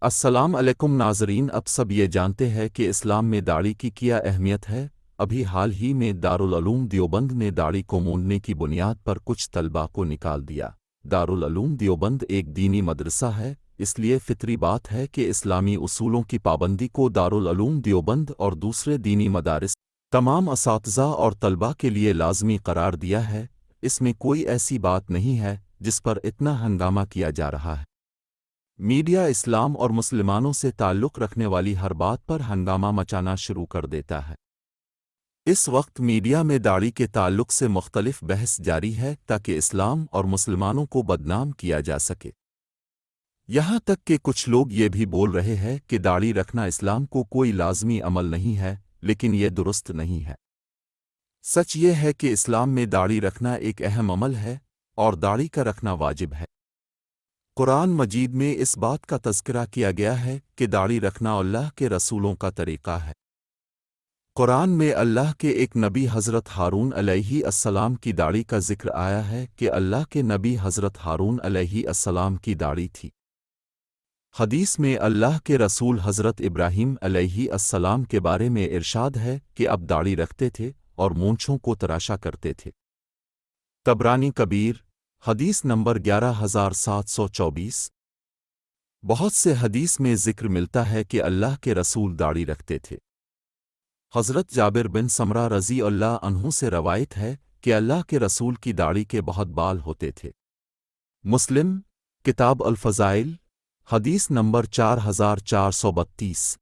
السلام علیکم ناظرین، اب سب یہ جانتے ہیں کہ اسلام میں داڑھی کی کیا اہمیت ہے۔ ابھی حال ہی میں دارالعلوم دیوبند نے داڑھی کو مونڈنے کی بنیاد پر کچھ طلباء کو نکال دیا۔ دارالعلوم دیوبند ایک دینی مدرسہ ہے، اس لیے فطری بات ہے کہ اسلامی اصولوں کی پابندی کو دارالعلوم دیوبند اور دوسرے دینی مدارس تمام اساتذہ اور طلباء کے لیے لازمی قرار دیا ہے۔ اس میں کوئی ایسی بات نہیں ہے جس پر اتنا ہنگامہ کیا جا رہا ہے۔ میڈیا اسلام اور مسلمانوں سے تعلق رکھنے والی ہر بات پر ہنگامہ مچانا شروع کر دیتا ہے۔ اس وقت میڈیا میں داڑھی کے تعلق سے مختلف بحث جاری ہے تاکہ اسلام اور مسلمانوں کو بدنام کیا جا سکے۔ یہاں تک کہ کچھ لوگ یہ بھی بول رہے ہیں کہ داڑھی رکھنا اسلام کو کوئی لازمی عمل نہیں ہے، لیکن یہ درست نہیں ہے۔ سچ یہ ہے کہ اسلام میں داڑھی رکھنا ایک اہم عمل ہے اور داڑھی کا رکھنا واجب ہے۔ قرآن مجید میں اس بات کا تذکرہ کیا گیا ہے کہ داڑھی رکھنا اللہ کے رسولوں کا طریقہ ہے۔ قرآن میں اللہ کے ایک نبی حضرت ہارون علیہ السلام کی داڑھی کا ذکر آیا ہے کہ اللہ کے نبی حضرت ہارون علیہ السلام کی داڑھی تھی۔ حدیث میں اللہ کے رسول حضرت ابراہیم علیہ السلام کے بارے میں ارشاد ہے کہ اب داڑھی رکھتے تھے اور مونچھوں کو تراشا کرتے تھے۔ طبرانی کبیر حدیث نمبر 11724۔ بہت سے حدیث میں ذکر ملتا ہے کہ اللہ کے رسول داڑھی رکھتے تھے۔ حضرت جابر بن سمرہ رضی اللہ عنہ سے روایت ہے کہ اللہ کے رسول کی داڑھی کے بہت بال ہوتے تھے۔ مسلم کتاب الفضائل حدیث نمبر 4432۔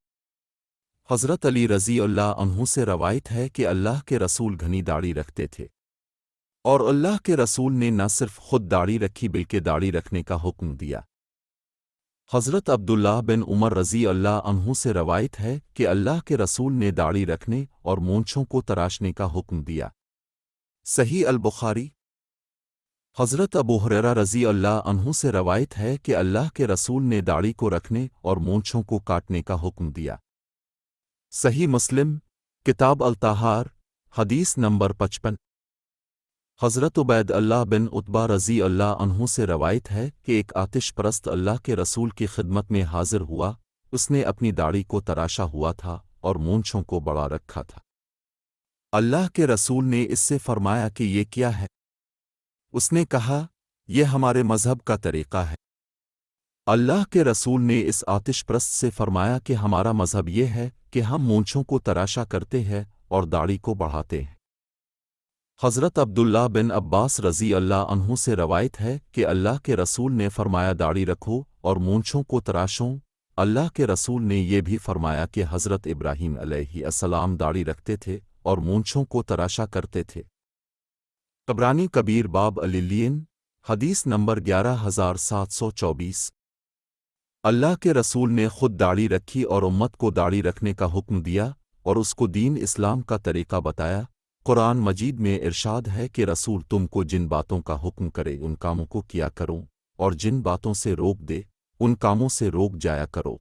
حضرت علی رضی اللہ عنہ سے روایت ہے کہ اللہ کے رسول گھنی داڑھی رکھتے تھے، اور اللہ کے رسول نے نہ صرف خود داڑھی رکھی بلکہ داڑھی رکھنے کا حکم دیا۔ حضرت عبداللہ بن عمر رضی اللہ عنہ سے روایت ہے کہ اللہ کے رسول نے داڑھی رکھنے اور مونچھوں کو تراشنے کا حکم دیا۔ صحیح البخاری۔ حضرت ابو ہریرہ رضی اللہ عنہ سے روایت ہے کہ اللہ کے رسول نے داڑھی کو رکھنے اور مونچھوں کو کاٹنے کا حکم دیا۔ صحیح مسلم کتاب الطہار حدیث نمبر 55۔ حضرت عبید اللہ بن عتبہ رضی اللہ عنہ سے روایت ہے کہ ایک آتش پرست اللہ کے رسول کی خدمت میں حاضر ہوا، اس نے اپنی داڑھی کو تراشا ہوا تھا اور مونچھوں کو بڑا رکھا تھا۔ اللہ کے رسول نے اس سے فرمایا کہ یہ کیا ہے؟ اس نے کہا، یہ ہمارے مذہب کا طریقہ ہے۔ اللہ کے رسول نے اس آتش پرست سے فرمایا کہ ہمارا مذہب یہ ہے کہ ہم مونچھوں کو تراشا کرتے ہیں اور داڑھی کو بڑھاتے ہیں۔ حضرت عبداللہ بن عباس رضی اللہ عنہ سے روایت ہے کہ اللہ کے رسول نے فرمایا داڑھی رکھو اور مونچھوں کو تراشو۔ اللہ کے رسول نے یہ بھی فرمایا کہ حضرت ابراہیم علیہ السلام داڑھی رکھتے تھے اور مونچھوں کو تراشا کرتے تھے۔ طبرانی کبیر باب العلین حدیث نمبر 11724۔ اللہ کے رسول نے خود داڑھی رکھی اور امت کو داڑھی رکھنے کا حکم دیا اور اس کو دین اسلام کا طریقہ بتایا۔ قرآن مجید میں ارشاد ہے کہ رسول تم کو جن باتوں کا حکم کرے ان کاموں کو کیا کرو، اور جن باتوں سے روک دے ان کاموں سے روک جایا کرو۔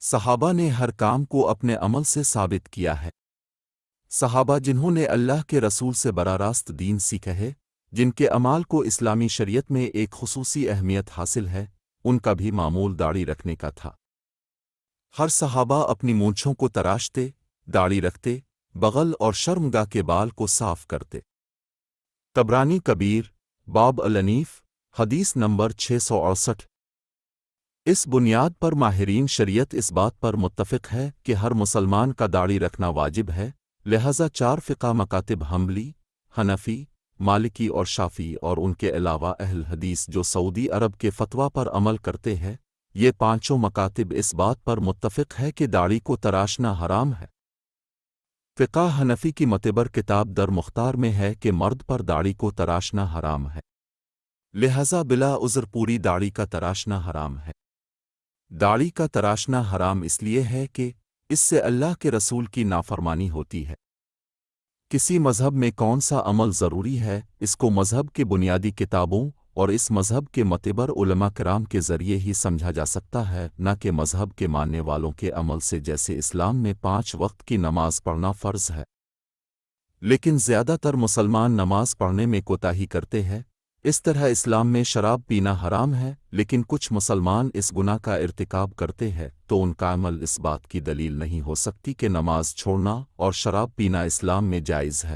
صحابہ نے ہر کام کو اپنے عمل سے ثابت کیا ہے۔ صحابہ جنہوں نے اللہ کے رسول سے براہ راست دین سیکھا ہے، جن کے اعمال کو اسلامی شریعت میں ایک خصوصی اہمیت حاصل ہے، ان کا بھی معمول داڑھی رکھنے کا تھا۔ ہر صحابہ اپنی مونچھوں کو تراشتے، داڑھی رکھتے، بغل اور شرمگاہ کے بال کو صاف کرتے۔ طبرانی کبیر باب العنیف حدیث نمبر 668۔ اس بنیاد پر ماہرین شریعت اس بات پر متفق ہے کہ ہر مسلمان کا داڑھی رکھنا واجب ہے، لہذا 4 فقہ مکاتب حنبلی، حنفی، مالکی اور شافعی اور ان کے علاوہ اہل حدیث جو سعودی عرب کے فتویٰ پر عمل کرتے ہیں، یہ 5 مکاتب اس بات پر متفق ہے کہ داڑھی کو تراشنا حرام ہے۔ فقہ حنفی کی معتبر کتاب در مختار میں ہے کہ مرد پر داڑھی کو تراشنا حرام ہے، لہذا بلا عذر پوری داڑھی کا تراشنا حرام ہے۔ داڑھی کا تراشنا حرام اس لیے ہے کہ اس سے اللہ کے رسول کی نافرمانی ہوتی ہے۔ کسی مذہب میں کون سا عمل ضروری ہے، اس کو مذہب کے بنیادی کتابوں اور اس مذہب کے معتبر علماء کرام کے ذریعے ہی سمجھا جا سکتا ہے، نہ کہ مذہب کے ماننے والوں کے عمل سے، جیسے اسلام میں 5 وقت کی نماز پڑھنا فرض ہے، لیکن زیادہ تر مسلمان نماز پڑھنے میں کوتاہی کرتے ہیں، اس طرح اسلام میں شراب پینا حرام ہے، لیکن کچھ مسلمان اس گناہ کا ارتکاب کرتے ہیں تو ان کا عمل اس بات کی دلیل نہیں ہو سکتی کہ نماز چھوڑنا اور شراب پینا اسلام میں جائز ہے۔